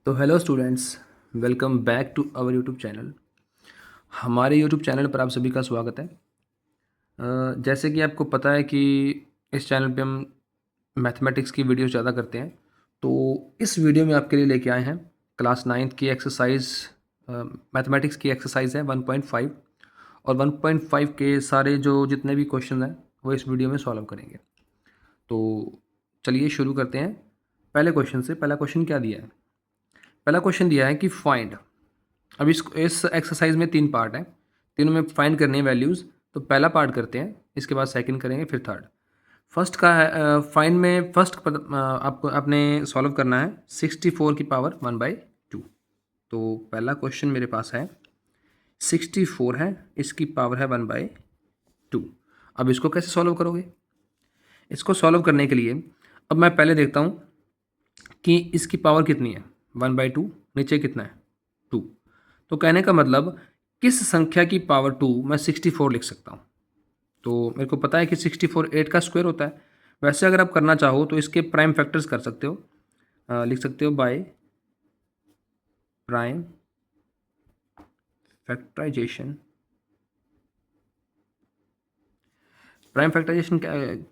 तो hello students, welcome back to our YouTube channel. हमारे YouTube channel पर आप सभी का स्वागत है। जैसे कि आपको पता है कि इस चैनल पे हम मैथमेटिक्स की वीडियो ज़्यादा करते हैं। तो इस वीडियो में आपके लिए लेके आए हैं क्लास 9th की एक्सरसाइज। मैथमेटिक्स की एक्सरसाइज है 1.5 और 1.5 के सारे जो जितने भी क्वेश्चन हैं वो इस वीडियो में सॉल्व करेंगे। तो चलिए शुरू करते हैं पहले क्वेश्चन से। पहला क्वेश्चन क्या दिया है? पहला क्वेश्चन दिया है कि फाइंड। अब इस एक्सरसाइज में 3 पार्ट हैं, तीनों में फाइंड करनी है वैल्यूज़। तो पहला पार्ट करते हैं, इसके बाद सेकंड करेंगे, फिर थर्ड। फर्स्ट का है फाइंड में फर्स्ट आपको आपने सॉल्व करना है 64 की पावर 1/2। तो पहला क्वेश्चन मेरे पास है 64 है, इसकी पावर है 1/2। अब इसको कैसे सॉल्व करोगे? इसको सॉल्व करने के लिए अब मैं पहले देखता हूँ कि इसकी पावर कितनी है। 1/2, नीचे कितना है? 2। तो कहने का मतलब किस संख्या की पावर 2 मैं 64 लिख सकता हूँ। तो मेरे को पता है कि 64 8 का स्क्वायर होता है। वैसे अगर आप करना चाहो तो इसके प्राइम फैक्टर्स कर सकते हो। लिख सकते हो by prime factorization. Prime factorization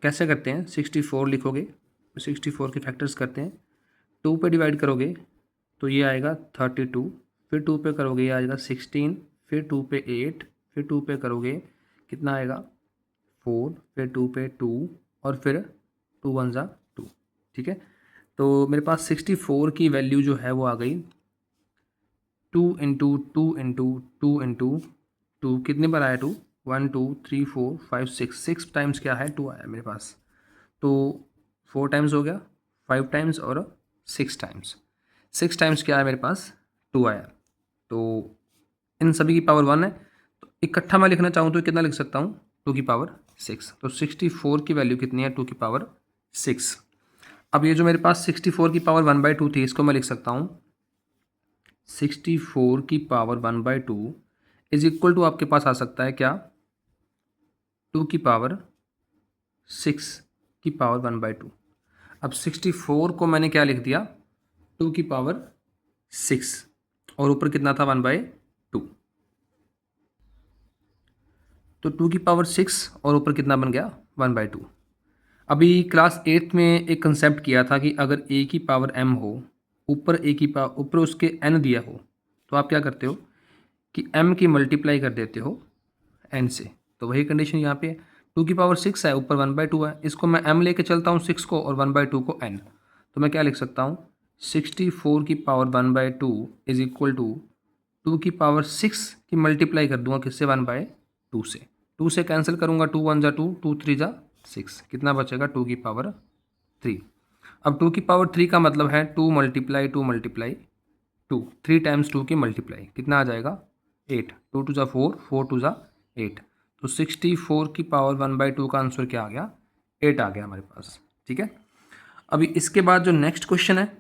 कैसे करते हैं? 64 लिखोगे, 64 के फैक्टर्स करते हैं, 2 पे डिवाइड करोगे तो ये आएगा 32, फिर 2 पे करोगे ये आएगा 16, फिर 2 पे 8, फिर 2 पे करोगे कितना आएगा 4, फिर 2 पे 2 और फिर 2 1 ज़ा 2। ठीक है, तो मेरे पास 64 की वैल्यू जो है वो आ गई 2 इंटू 2 इंटू 2 इंटू 2। कितने बार आया 2? 1 2 3 4 5 6, 6 टाइम्स क्या है 2 आया मेरे पास। तो 4 टाइम्स हो गया, 5 टाइम्स और 6 टाइम्स। 6 टाइम्स क्या है मेरे पास? 2 आया। तो इन सभी की पावर 1 है, तो इकट्ठा मैं लिखना चाहूँ तो कितना लिख सकता हूँ? 2 की पावर 6। तो 64 की वैल्यू कितनी है? 2 की पावर 6। अब ये जो मेरे पास 64 की पावर 1/2 थी, इसको मैं लिख सकता हूँ 64 की पावर 1/2 इज इक्वल टू आपके पास आ सकता है क्या? 2 की पावर 6 की पावर 1/2। अब 64 को मैंने क्या लिख दिया? 2 की पावर 6 और ऊपर कितना था? 1/2। तो 2 की पावर 6 और ऊपर कितना बन गया? 1/2। अभी क्लास 8th में एक कंसेप्ट किया था कि अगर a की पावर m हो, ऊपर a की पावर ऊपर उसके n दिया हो, तो आप क्या करते हो कि m की मल्टीप्लाई कर देते हो n से। तो वही कंडीशन यहाँ पे है। 2 की पावर 6 है, ऊपर 1/2 है, इसको मैं m लेके चलता हूँ 6 को और 1/2 को n। तो मैं क्या लिख सकता हूँ? 64 की पावर 1/2 इज इक्वल टू 2 की पावर 6 की मल्टीप्लाई कर दूंगा किससे? 1/2 से। 2 से कैंसिल करूंगा, 2 1 जा 2, 2 3 जा 6, कितना बचेगा? 2 की पावर 3। अब 2 की पावर 3 का मतलब है 2 मल्टीप्लाई 2 मल्टीप्लाई 2, 3 टाइम्स 2 की मल्टीप्लाई कितना आ जाएगा? 8। 2 2 जा 4, 4 2 जा 8। तो 64 की पावर 1/2 का आंसर क्या आ गया? 8 आ गया हमारे पास। ठीक है, अभी इसके बाद जो नेक्स्ट क्वेश्चन है,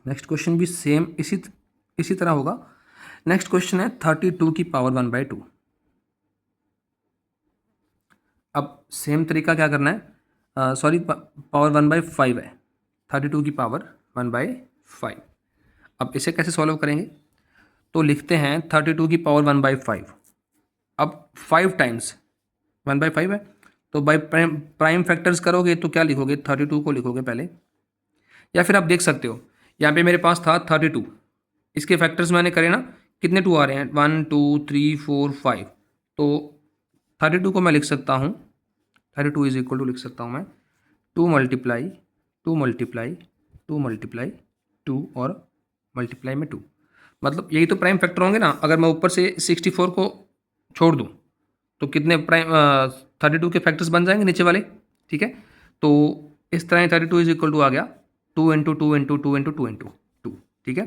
नेक्स्ट क्वेश्चन भी सेम इसी तरह होगा। नेक्स्ट क्वेश्चन है 32 की पावर 1/2। अब सेम तरीका क्या करना है? सॉरी, पावर 1/5 है, 32 की पावर 1/5। अब इसे कैसे सॉल्व करेंगे? तो लिखते हैं 32 की पावर 1/5। अब 5 टाइम्स 1/5 है, तो बाई प्राइम फैक्टर्स करोगे तो क्या लिखोगे? 32 को लिखोगे पहले, या फिर आप देख सकते हो यहाँ पे मेरे पास था 32, इसके फैक्टर्स मैंने करे ना, कितने 2 आ रहे हैं? 1 2 3 4 5। तो 32 को मैं लिख सकता हूँ, 32 इज इक्वल टू लिख सकता हूँ मैं 2 मल्टीप्लाई 2 मल्टीप्लाई 2 मल्टीप्लाई 2 और मल्टीप्लाई में 2। मतलब यही तो प्राइम फैक्टर होंगे ना। अगर मैं ऊपर से 64 को छोड़ दूँ तो कितने प्राइम 32 के फैक्टर्स बन जाएंगे नीचे वाले। ठीक है, तो इस तरह 32 इज इक्वल टू आ गया 2 इंटू 2 इंटू 2 इंटू 2 इंटू 2। ठीक है,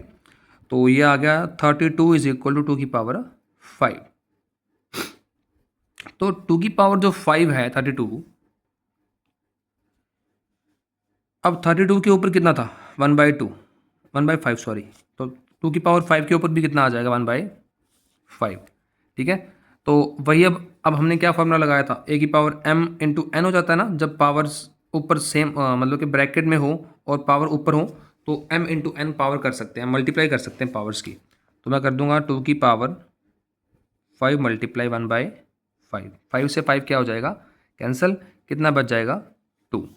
तो ये आ गया 32 इज इक्वल टू 2 की पावर 5। तो 2 की पावर जो 5 है 32, अब 32 के ऊपर कितना था? 1/2 1/5 सॉरी। तो 2 की पावर 5 के ऊपर भी कितना आ जाएगा? 1/5। ठीक है, तो वही अब हमने क्या फॉर्मूला लगाया था? a की पावर m इंटू एन हो जाता है ना, जब पावर्स ऊपर सेम मतलब कि ब्रैकेट में हो और पावर ऊपर हो तो m इंटू एन पावर कर सकते हैं, मल्टीप्लाई कर सकते हैं पावर्स की। तो मैं कर दूंगा 2 की पावर 5 मल्टीप्लाई 1/5। 5 से 5 क्या हो जाएगा, कैंसिल, कितना बच जाएगा 2।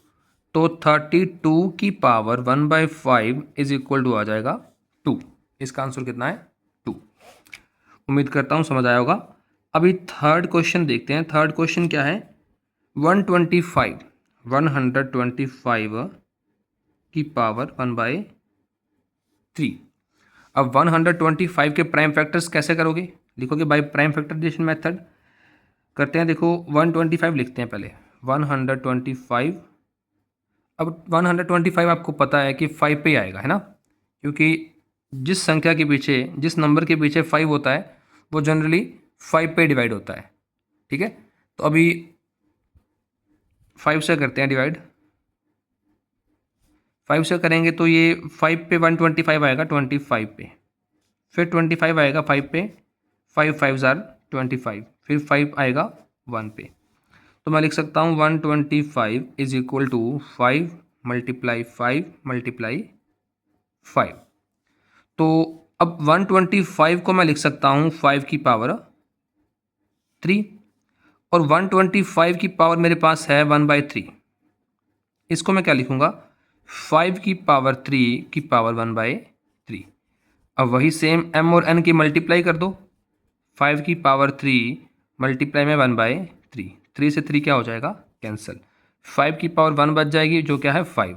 तो 32 की पावर 1/5 इज इक्वल टू आ जाएगा 2। इसका आंसर कितना है 2। उम्मीद करता हूँ समझ आया होगा। अभी थर्ड क्वेश्चन देखते हैं। थर्ड क्वेश्चन क्या है, 125 की पावर 1/3। अब 125 के प्राइम फैक्टर्स कैसे करोगे, लिखोगे बाय प्राइम फैक्टराइजेशन मेथड करते हैं। देखो 125 लिखते हैं पहले, 125। अब 125 आपको पता है कि 5 पे ही आएगा, है ना, क्योंकि जिस संख्या के पीछे, जिस नंबर के पीछे 5 होता है वो जनरली 5 पे डिवाइड होता है। ठीक है, तो अभी 5 से करते हैं डिवाइड। 5 से करेंगे तो ये 5 पे 125 आएगा, 25 पे, फिर 25 आएगा 5 पे, 5 5 ज़ार 25, फिर 5 आएगा 1 पे। तो मैं लिख सकता हूँ 125 is equal to 5 multiply 5 multiply 5। तो अब 125 को मैं लिख सकता हूँ 5 की पावर 3, और 125 की पावर मेरे पास है 1/3। इसको मैं क्या लिखूँगा, 5 की पावर 3 की पावर 1/3। अब वही सेम m और n की मल्टीप्लाई कर दो, 5 की पावर 3 मल्टीप्लाई में 1/3, 3 से 3 क्या हो जाएगा, कैंसिल, 5 की पावर 1 बच जाएगी जो क्या है 5।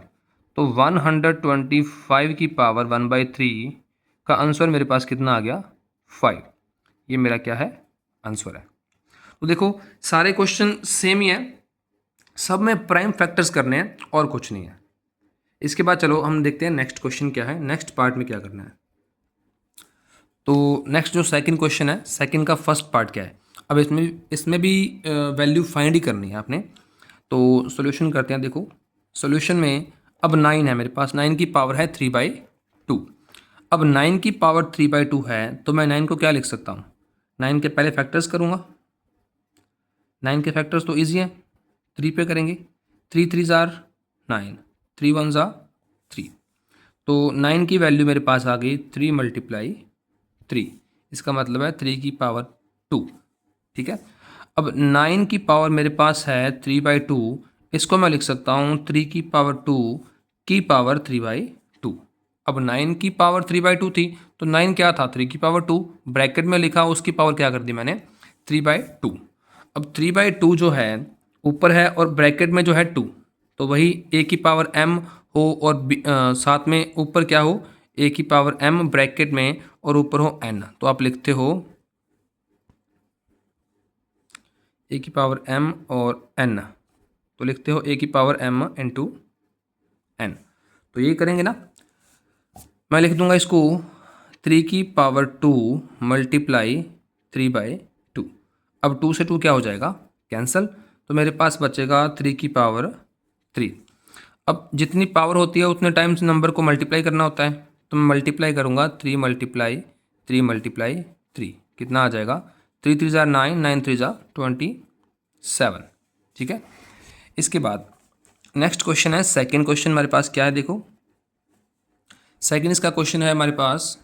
तो 125 की पावर 1/3 का आंसर मेरे पास कितना आ गया 5। ये मेरा क्या है आंसर है। तो देखो सारे क्वेश्चन सेम ही है, सब में प्राइम फैक्टर्स करने हैं और कुछ नहीं है। इसके बाद चलो हम देखते हैं नेक्स्ट क्वेश्चन क्या है, नेक्स्ट पार्ट में क्या करना है। तो नेक्स्ट जो सेकंड क्वेश्चन है, सेकंड का फर्स्ट पार्ट क्या है। अब इसमें भी वैल्यू फाइंड ही करनी है आपने। तो सॉल्यूशन करते हैं। देखो सॉल्यूशन में अब 9 है मेरे पास, 9 की पावर है 3/2। अब 9 की पावर 3/2 है तो मैं 9 को क्या लिख सकता हूँ, 9 के पहले फैक्टर्स करूँगा। 9 के फैक्टर्स तो ईजी हैं, 3 पे करेंगे, 3 3 ज़ार 9, 3 1 ज़ार 3। तो 9 की वैल्यू मेरे पास आ गई 3 मल्टीप्लाई 3, इसका मतलब है 3 की पावर 2। ठीक है, अब 9 की पावर मेरे पास है 3/2, इसको मैं लिख सकता हूँ 3 की पावर 2 की पावर 3/2। अब 9 की पावर 3/2 थी तो 9 क्या था 3 की पावर 2, ब्रैकेट में लिखा, उसकी पावर क्या कर दी मैंने 3/2। अब 3/2 जो है ऊपर है और ब्रैकेट में जो है 2, तो वही a की पावर m हो और साथ में ऊपर क्या हो a की पावर m ब्रैकेट में और ऊपर हो n, तो आप लिखते हो a की पावर m और n, तो लिखते हो a की पावर m इंटू n। तो ये करेंगे ना, मैं लिख दूंगा इसको 3 की पावर 2 मल्टीप्लाई 3/2। अब 2 से 2 क्या हो जाएगा कैंसल, तो मेरे पास बचेगा 3 की पावर 3। अब जितनी पावर होती है उतने टाइम्स नंबर को मल्टीप्लाई करना होता है, तो मैं मल्टीप्लाई करूँगा 3 मल्टीप्लाई 3 मल्टीप्लाई 3, कितना आ जाएगा 3 3 ज़ार 9, 9 3 ज़ार 27। ठीक है, इसके बाद नेक्स्ट क्वेश्चन है सेकंड क्वेश्चन हमारे पास क्या है। देखो सेकंड इसका क्वेश्चन है हमारे पास,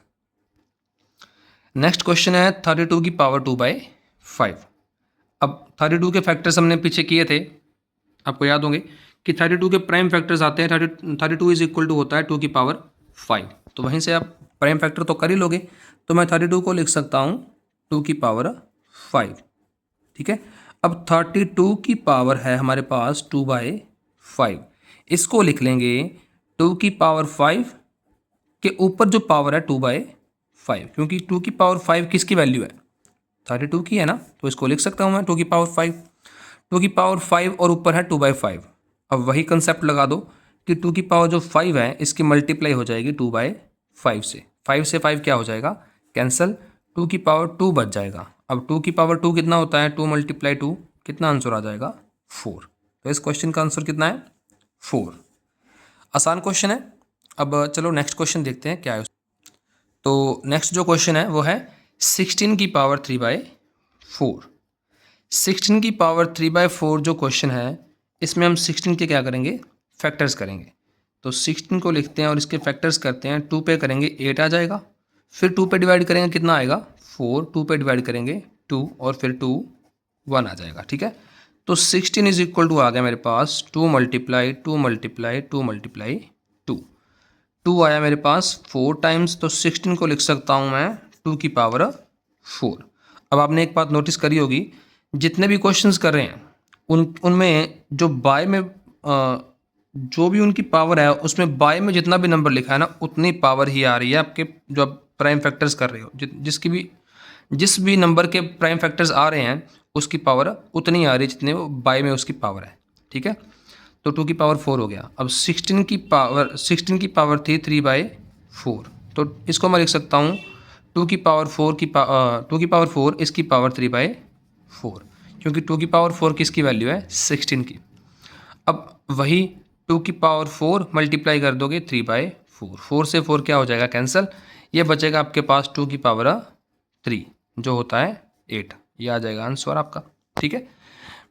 नेक्स्ट क्वेश्चन है 32 की पावर 2/5। अब 32 के फैक्टर्स हमने पीछे किए थे, आपको याद होंगे कि 32 के प्राइम फैक्टर्स आते हैं, 32 इज इक्वल टू होता है 2 की पावर 5, तो वहीं से आप प्राइम फैक्टर तो कर ही लोगे। तो मैं 32 को लिख सकता हूँ 2 की पावर 5। ठीक है, अब 32 की पावर है हमारे पास 2/5, इसको लिख लेंगे 2 की पावर 5 के ऊपर जो पावर है 2/5, क्योंकि 2 की पावर 5 किसकी वैल्यू है 32 की है ना, तो इसको लिख सकता हूँ मैं 2 की पावर 5, 2 की पावर 5 और ऊपर है 2/5। अब वही कंसेप्ट लगा दो कि 2 की पावर जो 5 है इसकी मल्टीप्लाई हो जाएगी 2/5 से, 5 से 5 क्या हो जाएगा कैंसल, 2 की पावर 2 बच जाएगा। अब 2 की पावर 2 कितना होता है, 2 मल्टीप्लाई 2, कितना आंसर आ जाएगा 4। तो इस क्वेश्चन का आंसर कितना है 4। आसान क्वेश्चन है। अब चलो नेक्स्ट क्वेश्चन देखते हैं क्या है। तो नेक्स्ट जो क्वेश्चन है वो है 16 की पावर 3/4। 16 की पावर 3/4 जो क्वेश्चन है इसमें हम 16 के क्या करेंगे फैक्टर्स करेंगे। तो 16 को लिखते हैं और इसके फैक्टर्स करते हैं। 2 पे करेंगे 8 आ जाएगा, फिर 2 पे डिवाइड करेंगे कितना आएगा 4, 2 पे डिवाइड करेंगे 2 और फिर 2 1 आ जाएगा। ठीक है, तो 16 इज इक्वल टू आ गया मेरे पास 2 मल्टीप्लाई 2 मल्टीप्लाई 2 मल्टीप्लाई 2, 2 आया मेरे पास 4 टाइम्स, तो 16 को लिख सकता हूँ मैं 2 की पावर 4। अब आपने एक बात नोटिस करी होगी, जितने भी क्वेश्चंस कर रहे हैं उनमें जो बाय में जो भी उनकी पावर है उसमें बाय में जितना भी नंबर लिखा है ना उतनी पावर ही आ रही है आपके जो आप प्राइम फैक्टर्स कर रहे हो। जिस भी नंबर के प्राइम फैक्टर्स आ रहे हैं उसकी पावर उतनी आ रही है जितने वो बाय में उसकी पावर है। ठीक है, तो 2 की पावर 4 हो गया। अब 16 की पावर थी 3/4, तो इसको मैं लिख सकता हूँ 2 की पावर 4 इसकी पावर 3/4, क्योंकि 2 की पावर 4 किसकी वैल्यू है 16 की। अब वही 2 की पावर 4 मल्टीप्लाई कर दोगे 3/4, 4 से 4 क्या हो जाएगा कैंसिल, ये बचेगा आपके पास 2 की पावर 3 जो होता है 8। ये आ जाएगा आंसर आपका। ठीक है,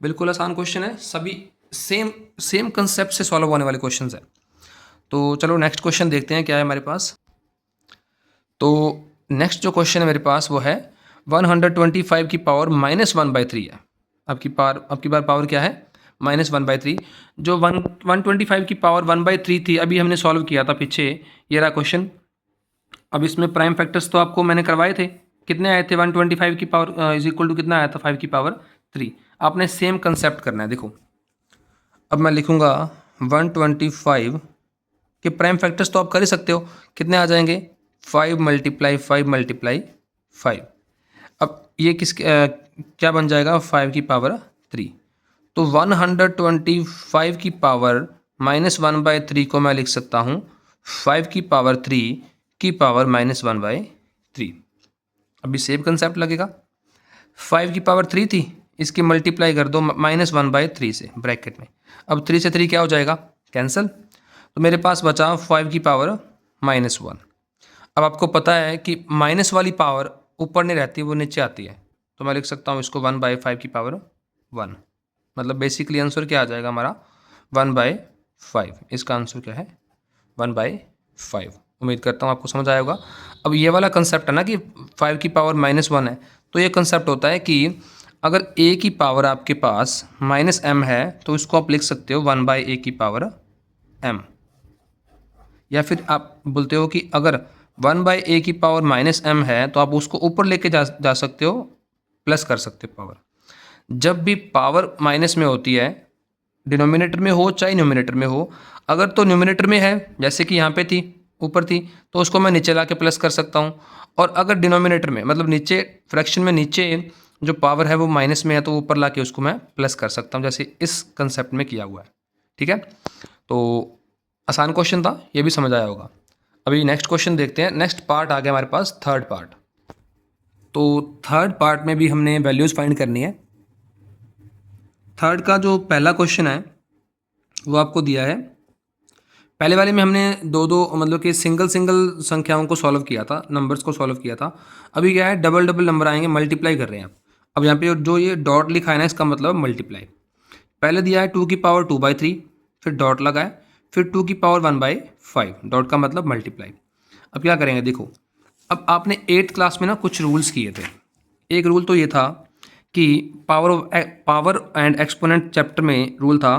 बिल्कुल आसान क्वेश्चन है, सभी सेम कंसेप्ट से सॉल्व होने वाले क्वेश्चन है। तो चलो नेक्स्ट क्वेश्चन देखते हैं क्या है हमारे पास। तो नेक्स्ट जो क्वेश्चन है मेरे पास वो है 125 की पावर -1/3 है। आपकी बार पावर क्या है -1/3। जो 125 की पावर 1/3 थी अभी हमने सॉल्व किया था पीछे, ये रहा क्वेश्चन। अब इसमें प्राइम फैक्टर्स तो आपको मैंने करवाए थे, कितने आए थे 125 की पावर इज इक्वल टू कितना आया था 5 की पावर 3। आपने सेम कंसेप्ट करना है। देखो अब मैं लिखूंगा 125 के प्राइम फैक्टर्स तो आप कर ही सकते हो, कितने आ जाएंगे 5 मल्टीप्लाई 5 मल्टीप्लाई 5। अब ये क्या बन जाएगा 5 की पावर 3। तो 125 की पावर -1/3 को मैं लिख सकता हूँ 5 की पावर 3 की पावर -1/3। अभी सेम कंसेप्ट लगेगा, 5 की पावर 3 थी, इसकी मल्टीप्लाई कर दो -1/3 से ब्रैकेट में। अब 3 से 3 क्या हो जाएगा कैंसिल, तो मेरे पास बचा 5 की पावर -1। अब आपको पता है कि माइनस वाली पावर ऊपर नहीं रहती, वो नीचे आती है, तो मैं लिख सकता हूँ इसको 1/5 की पावर 1। मतलब बेसिकली आंसर क्या आ जाएगा हमारा 1/5। इसका आंसर क्या है 1/5। उम्मीद करता हूँ आपको समझ आया होगा। अब ये वाला कंसेप्ट है ना कि 5 की पावर -1 है, तो ये कंसेप्ट होता है कि अगर a की पावर आपके पास -m है तो इसको आप लिख सकते हो 1/a की पावर m, या फिर आप बोलते हो कि अगर 1/a की पावर -m है तो आप उसको ऊपर लेके जा सकते हो, प्लस कर सकते हो पावर। जब भी पावर माइनस में होती है, डिनोमिनेटर में हो चाहे न्यूमिनेटर में हो, अगर तो न्यूमिनेटर में है जैसे कि यहाँ पे थी ऊपर थी तो उसको मैं नीचे ला के प्लस कर सकता हूँ, और अगर डिनोमिनेटर में मतलब नीचे फ्रैक्शन में नीचे जो पावर है वो माइनस में है तो ऊपर ला के उसको मैं प्लस कर सकता हूँ, जैसे इस कंसेप्ट में किया हुआ है। ठीक है, तो आसान क्वेश्चन था, ये भी समझ आया होगा। अभी नेक्स्ट क्वेश्चन देखते हैं। नेक्स्ट पार्ट आ गया हमारे पास थर्ड पार्ट। तो थर्ड पार्ट में भी हमने वैल्यूज़ फाइंड करनी है। थर्ड का जो पहला क्वेश्चन है वो आपको दिया है, पहले वाले में हमने दो मतलब कि सिंगल संख्याओं को सॉल्व किया था, नंबर्स को सॉल्व किया था। अभी क्या है डबल नंबर आएंगे, मल्टीप्लाई कर रहे हैं आप। अब यहाँ पे जो ये डॉट लिखा है ना इसका मतलब मल्टीप्लाई। पहले दिया है 2 की पावर 2/3, फिर डॉट लगाए, फिर 2 की पावर 1/5, डॉट का मतलब मल्टीप्लाई। अब क्या करेंगे देखो, अब आपने 8th क्लास में ना कुछ रूल्स किए थे। एक रूल तो ये था कि पावर एंड एक्सपोनेंट चैप्टर में रूल था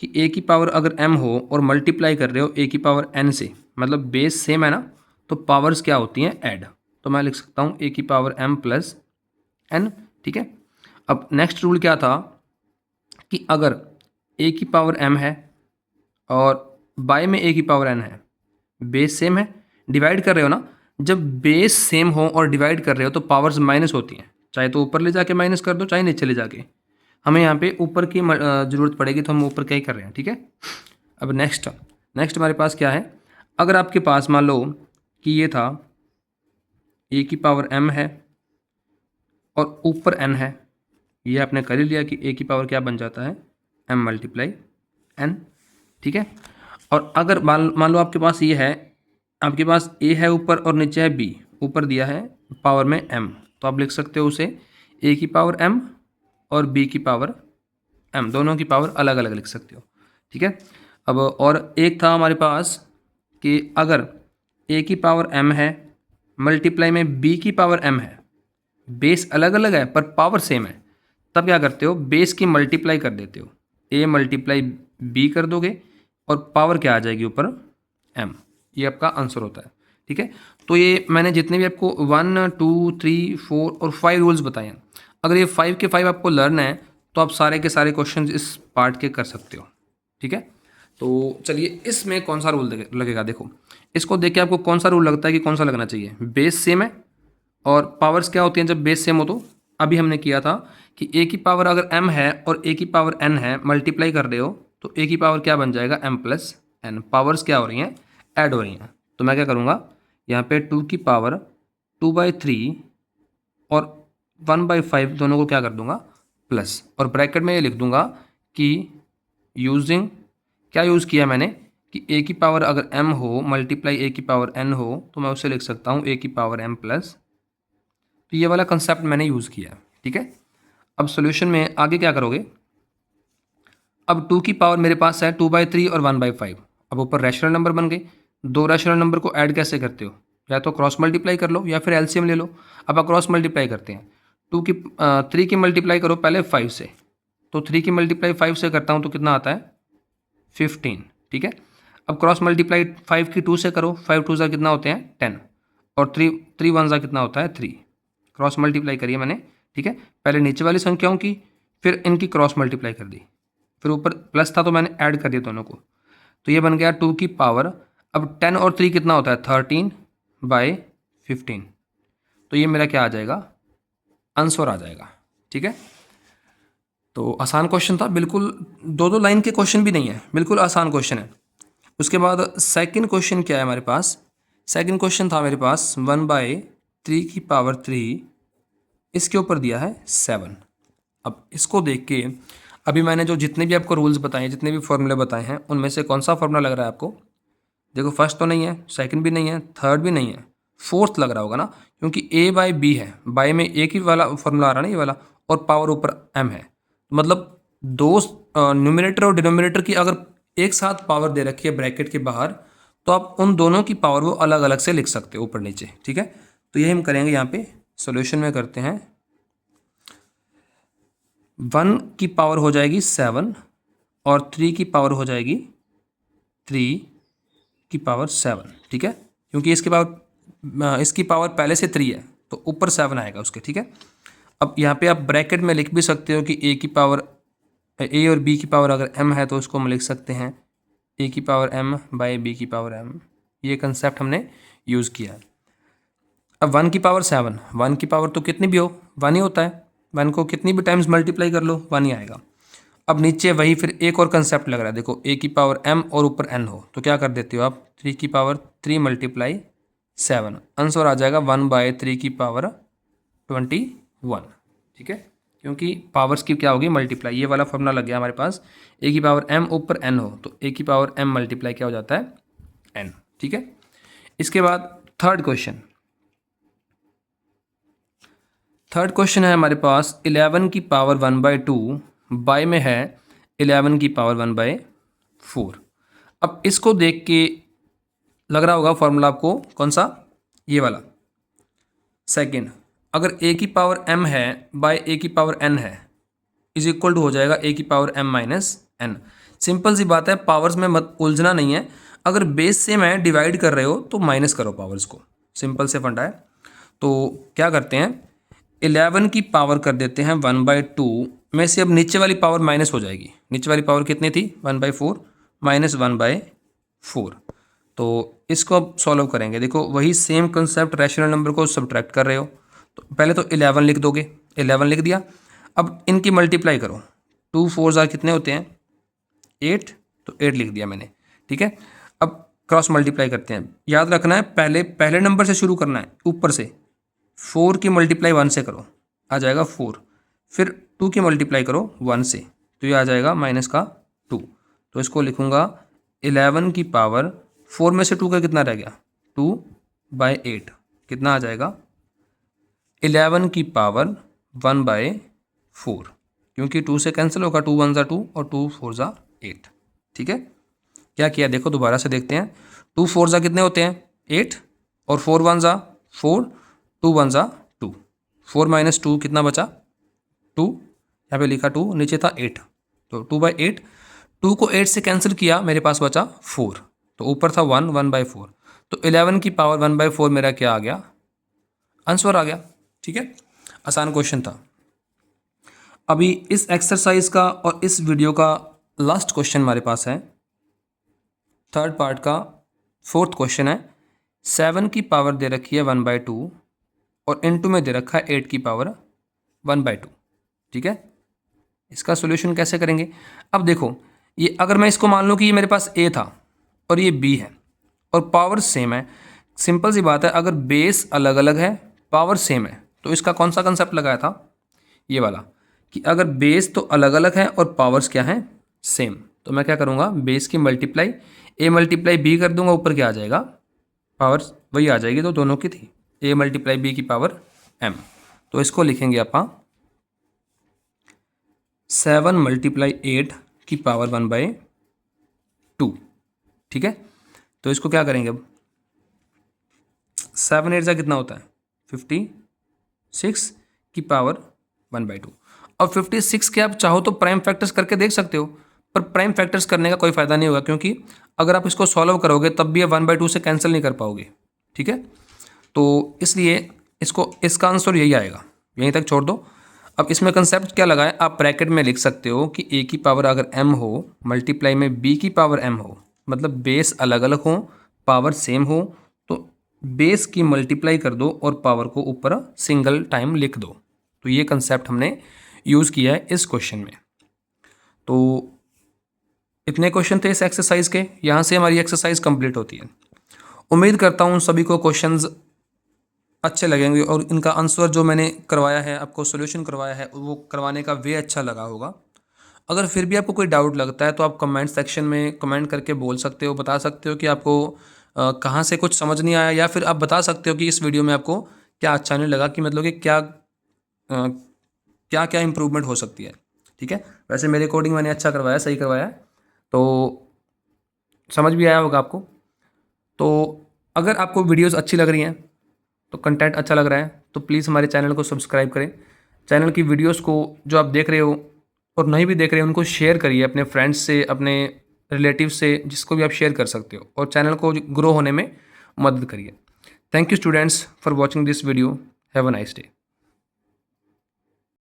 कि a की पावर अगर m हो और मल्टीप्लाई कर रहे हो a की पावर n से, मतलब बेस सेम है ना, तो पावर्स क्या होती हैं ऐड। तो मैं लिख सकता हूँ a की पावर m प्लस n। ठीक है, अब नेक्स्ट रूल क्या था कि अगर a की पावर m है और बाय में a की पावर n है, बेस सेम है, डिवाइड कर रहे हो ना, जब बेस सेम हो और डिवाइड कर रहे हो तो पावर्स माइनस होती हैं, चाहे तो ऊपर ले जाके माइनस कर दो चाहे नीचे ले जाके। हमें यहाँ पे ऊपर की ज़रूरत पड़ेगी तो हम ऊपर क्या ही कर रहे हैं। ठीक है, अब नेक्स्ट हमारे पास क्या है, अगर आपके पास मान लो कि ये था a की पावर m है और ऊपर n है, ये आपने कर ही लिया कि a की पावर क्या बन जाता है m मल्टीप्लाई n। ठीक है, और अगर मान लो आपके पास ये है, आपके पास a है ऊपर और नीचे है b, ऊपर दिया है पावर में m, तो आप लिख सकते हो उसे a की पावर m और b की पावर m, दोनों की पावर अलग अलग लिख सकते हो। ठीक है, अब और एक था हमारे पास कि अगर a की पावर m है मल्टीप्लाई में b की पावर m है, बेस अलग अलग है पर पावर सेम है, तब क्या करते हो, बेस की मल्टीप्लाई कर देते हो, a मल्टीप्लाई b कर दोगे और पावर क्या आ जाएगी ऊपर, m। ये आपका आंसर होता है। ठीक है, तो ये मैंने जितने भी आपको 1 2 3 4 और 5 रूल्स बताए हैं, अगर ये 5 के 5 आपको लर्न है तो आप सारे के सारे क्वेश्चन इस पार्ट के कर सकते हो। ठीक है, तो चलिए इसमें कौन सा रूल लगेगा, देखो इसको देख के आपको कौन सा रूल लगता है कि कौन सा लगना चाहिए। बेस सेम है और पावर्स क्या होती हैं जब बेस सेम हो, तो अभी हमने किया था कि a की पावर अगर m है और a की पावर n है, मल्टीप्लाई कर रहे हो तो a की पावर क्या बन जाएगा, m प्लस n। पावर्स क्या हो रही हैं, ऐड हो रही हैं। तो मैं क्या करूँगा, यहाँ पे 2 की पावर 2/3 और 1/5 दोनों को क्या कर दूंगा, प्लस, और ब्रैकेट में ये लिख दूंगा कि यूजिंग, क्या यूज़ किया मैंने कि a की पावर अगर m हो मल्टीप्लाई a की पावर n हो तो मैं उसे लिख सकता हूँ a की पावर m प्लस। तो ये वाला कंसेप्ट मैंने यूज़ किया है। ठीक है, अब सॉल्यूशन में आगे क्या करोगे, अब 2 की पावर मेरे पास है 2/3 और 1/5। अब ऊपर रैशनल नंबर बन गए, दो रैशनल नंबर को ऐड कैसे करते हो, या तो क्रॉस मल्टीप्लाई कर लो या फिर एलसीएम ले लो। अब आप क्रॉस मल्टीप्लाई करते हैं, 3 की मल्टीप्लाई करो पहले 5 से, तो 3 की मल्टीप्लाई 5 से करता हूँ तो कितना आता है, 15। ठीक है, अब क्रॉस मल्टीप्लाई 5 की 2 से करो, 5 2 ज़ा कितना होते हैं 10, और 3 1 ज़ा कितना होता है 3। क्रॉस मल्टीप्लाई करिए मैंने। ठीक है, पहले नीचे वाली संख्याओं की, फिर इनकी क्रॉस मल्टीप्लाई कर दी, फिर ऊपर प्लस था तो मैंने ऐड कर दिया दोनों को, तो ये बन गया 2 की पावर। अब 10 और 3 कितना होता है 13/15। तो ये मेरा क्या आ जाएगा, आंसर आ जाएगा। ठीक है, तो आसान क्वेश्चन था बिल्कुल, दो दो लाइन के क्वेश्चन भी नहीं है, बिल्कुल आसान क्वेश्चन है। उसके बाद सेकंड क्वेश्चन क्या है हमारे पास, सेकंड क्वेश्चन था मेरे पास 1/3 की पावर 3, इसके ऊपर दिया है 7। अब इसको देख के अभी मैंने जो जितने भी आपको रूल्स बताए, जितने भी फॉर्मूले बताए हैं, उनमें से कौन सा फॉर्मूला लग रहा है आपको, देखो फर्स्ट तो नहीं है, सेकंड भी नहीं है, थर्ड भी नहीं है, फोर्थ लग रहा होगा ना, क्योंकि a/b है, बाय में एक ही वाला फॉर्मूला आ रहा है ना ये वाला, और पावर ऊपर m है, मतलब दो न्यूमरेटर और डिनोमिनेटर की अगर एक साथ पावर दे रखी है ब्रैकेट के बाहर, तो आप उन दोनों की पावर वो अलग अलग से लिख सकते हो ऊपर नीचे। ठीक है, तो यही हम करेंगे यहाँ पे सॉल्यूशन में करते हैं। 1 की पावर हो जाएगी 7 और 3 की पावर हो जाएगी 3 की पावर 7। ठीक है, क्योंकि इसकी पावर पहले से 3 है तो ऊपर 7 आएगा उसके। ठीक है, अब यहाँ पे आप ब्रैकेट में लिख भी सकते हो कि a और b की पावर अगर m है तो उसको हम लिख सकते हैं a की पावर m बाय b की पावर m। ये कंसेप्ट हमने यूज़ किया है। अब 1 की पावर 7, 1 की पावर तो कितनी भी हो 1 ही होता है, 1 को कितनी भी टाइम्स मल्टीप्लाई कर लो 1 ही आएगा। अब नीचे वही फिर एक और कंसेप्ट लग रहा है, देखो a की पावर m और ऊपर n हो तो क्या कर देते हो आप, 3 की पावर 3 मल्टीप्लाई 7, आंसर आ जाएगा 1/3 की पावर 21। ठीक है, क्योंकि पावर्स की क्या होगी मल्टीप्लाई, ये वाला फॉर्मूला लग गया हमारे पास, a की पावर m ऊपर n हो तो a की पावर m मल्टीप्लाई क्या हो जाता है n। ठीक है, इसके बाद थर्ड क्वेश्चन है हमारे पास 11 की पावर 1/2 बाय में है 11 की पावर 1/4। अब इसको देख के लग रहा होगा फॉर्मूला आपको कौन सा, ये वाला सेकंड, अगर a की पावर m है बाय a की पावर n है इज इक्वल टू हो जाएगा a की power m minus n। Simple सी बात है, पावर्स में मत उलझना नहीं है, अगर बेस सेम है डिवाइड कर रहे हो तो माइनस करो पावर्स को, सिंपल से फंडा है। तो क्या करते हैं, 11 की पावर कर देते हैं 1/2 में से, अब नीचे वाली पावर माइनस हो जाएगी, नीचे वाली पावर कितनी थी 1/4 माइनस 1/4। तो इसको अब सॉल्व करेंगे, देखो वही सेम कंसेप्ट, रैशनल नंबर को सब्ट्रैक्ट कर रहे हो तो पहले तो 11 लिख दोगे, 11 लिख दिया। अब इनकी मल्टीप्लाई करो, 2 4 ज़ा कितने होते हैं 8, तो 8 लिख दिया मैंने। ठीक है, अब क्रॉस मल्टीप्लाई करते हैं, याद रखना है पहले नंबर से शुरू करना है, ऊपर से 4 की मल्टीप्लाई 1 से करो आ जाएगा 4, फिर 2 की मल्टीप्लाई करो 1 से तो ये आ जाएगा माइनस का 2। तो इसको लिखूँगा 11 की पावर 4 में से 2 का कितना रह गया 2/8, कितना आ जाएगा 11 की पावर 1/4, क्योंकि 2 से कैंसिल होगा, 2 1 ज़ा 2 और 2 4 ज़ा 8। ठीक है, क्या किया देखो, दोबारा से देखते हैं। 2 4 जा कितने होते हैं 8, और 4 1 जा 4, 2 1 जा 2, 4 माइनस 2 कितना बचा 2, यहाँ पे लिखा 2, नीचे था 8, तो 2/8, 2 को 8 से कैंसिल किया, मेरे पास बचा 4, तो ऊपर था 1, 1/4, तो 11 की पावर 1/4 मेरा क्या आ गया, आंसर आ गया। ठीक है, आसान क्वेश्चन था। अभी इस एक्सरसाइज का और इस वीडियो का लास्ट क्वेश्चन हमारे पास है, थर्ड पार्ट का 4th क्वेश्चन है। 7 की पावर दे रखी है 1/2 और इनटू में दे रखा है 8 की पावर 1/2। ठीक है, इसका सॉल्यूशन कैसे करेंगे। अब देखो, ये अगर मैं इसको मान लूँ कि ये मेरे पास ए था और ये बी है और पावर सेम है, सिंपल सी बात है, अगर बेस अलग अलग है पावर सेम है, तो इसका कौन सा कंसेप्ट लगाया था, ये वाला, कि अगर बेस तो अलग अलग है और पावर्स क्या हैं सेम, तो मैं क्या करूँगा, बेस की मल्टीप्लाई ए मल्टीप्लाई बी कर दूंगा, ऊपर क्या आ जाएगा, पावर वही आ जाएगी, तो दोनों की थी, ए मल्टीप्लाई बी की पावर एम। तो इसको लिखेंगे आप 7 मल्टीप्लाई 8 की पावर 1/2। ठीक है, तो इसको क्या करेंगे अब, 7 8 का कितना होता है 56 की पावर 1/2। और 56 के आप चाहो तो प्राइम फैक्टर्स करके देख सकते हो, पर प्राइम फैक्टर्स करने का कोई फ़ायदा नहीं होगा, क्योंकि अगर आप इसको सॉल्व करोगे तब भी आप 1/2 से कैंसिल नहीं कर पाओगे। ठीक है, तो इसलिए इसका आंसर यही आएगा, यहीं तक छोड़ दो। अब इसमें कंसेप्ट क्या लगा है, आप ब्रैकेट में लिख सकते हो कि ए की पावर अगर एम हो मल्टीप्लाई में बी की पावर एम हो, मतलब बेस अलग अलग हो पावर सेम हो, तो बेस की मल्टीप्लाई कर दो और पावर को ऊपर सिंगल टाइम लिख दो। तो ये कंसेप्ट हमने यूज़ किया है इस क्वेश्चन में। तो इतने क्वेश्चन थे इस एक्सरसाइज के, यहाँ से हमारी एक्सरसाइज कंप्लीट होती है। उम्मीद करता हूँ सभी को क्वेश्चंस अच्छे लगेंगे और इनका आंसर जो मैंने करवाया है, आपको सॉल्यूशन करवाया है, वो करवाने का वे अच्छा लगा होगा। अगर फिर भी आपको कोई डाउट लगता है तो आप कमेंट सेक्शन में कमेंट करके बोल सकते हो, बता सकते हो कि आपको कहाँ से कुछ समझ नहीं आया, या फिर आप बता सकते हो कि इस वीडियो में आपको क्या अच्छा नहीं लगा, कि मतलब कि क्या क्या इम्प्रूवमेंट हो सकती है। ठीक है, वैसे मेरे अकॉर्डिंग मैंने अच्छा करवाया, सही करवाया है, तो समझ भी आया होगा आपको। तो अगर आपको वीडियोस अच्छी लग रही हैं, तो कंटेंट अच्छा लग रहा है, तो प्लीज़ हमारे चैनल को सब्सक्राइब करें। चैनल की वीडियोस को जो आप देख रहे हो और नहीं भी देख रहे हो, उनको शेयर करिए अपने फ्रेंड्स से, अपने रिलेटिव से, जिसको भी आप शेयर कर सकते हो, और चैनल को ग्रो होने में मदद करिए। Thank you students for watching this video. Have a nice day.